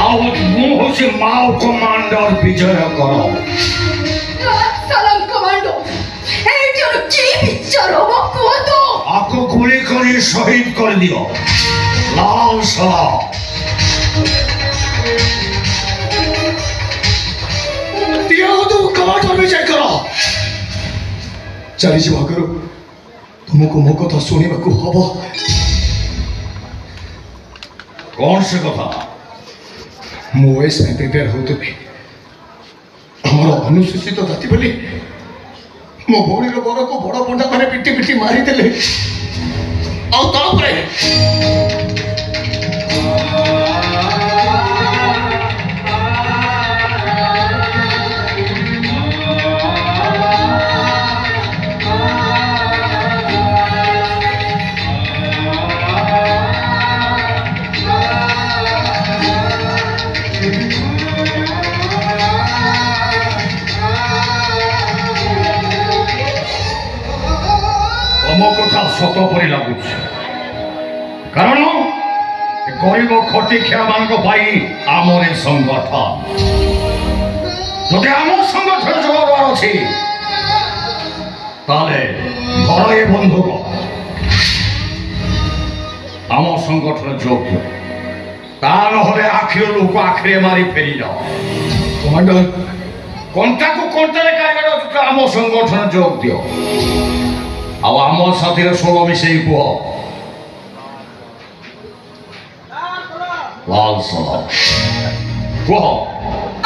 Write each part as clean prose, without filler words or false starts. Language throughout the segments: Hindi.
हूँ माओ कमांडर विजय करो सलाम कमांडो आपको गुली कर शहीद कर दियो लाल सलाम कमांडर विजय करो चली जा करो तुमको मो कथा शुणा हम कौन से कथा मुझे प्रिपेयर होते आमर अनुसूचित जाति बोली मो भौणी बर को बड़ पंडा मैंने पिटी पिटी मारीदे कथा सत परी लगुच कारण गरीब खटिखिया मान आमर संगठन जदि आम संगठन जोगार अच्छी घर ये बंधुक आम संगठन जोग ता ना आखिर लोक आखिरे मारी फेरी जाओ कमांडर कंटा को कंटा आम संगठन जोग दियो आम साथी सोलो मिसे कह लाल सलाम कह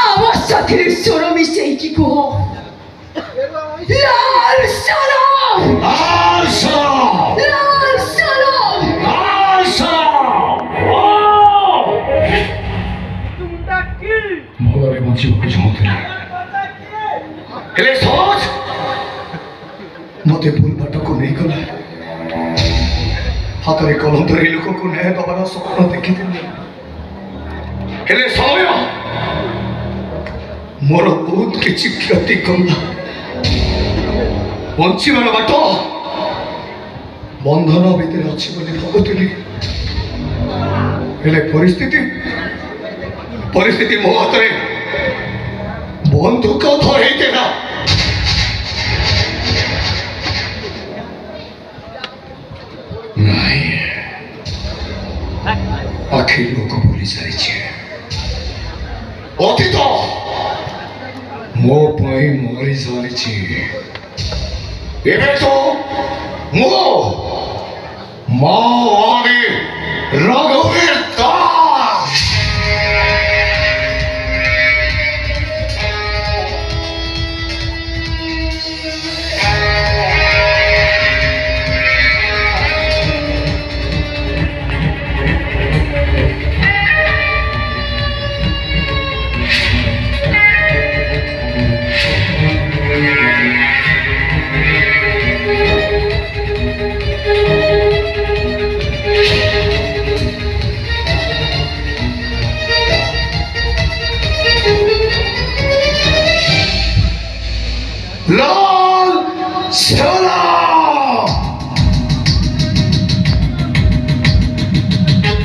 आम साथी सोलो मिसे कह लाल सलाम लाल सलाम लाल सलाम लाल सलाम भलरे बचिବାକୁ चाहूली हेले सोच मत भूल बाट को नहीं गला हाथ में कलम धरी लोक को न्याय दबार स्वप्न देखी हेले समय मोर बहुत किसी क्षति कला बंचार बाट बंधन भितर अच्छी भावुली परिस्थिति मो हाथ में बंधुक धरईदेला आखिर लोक बोली सारी अतीत मो मरी सारी तो मो माओवादी रघुवीर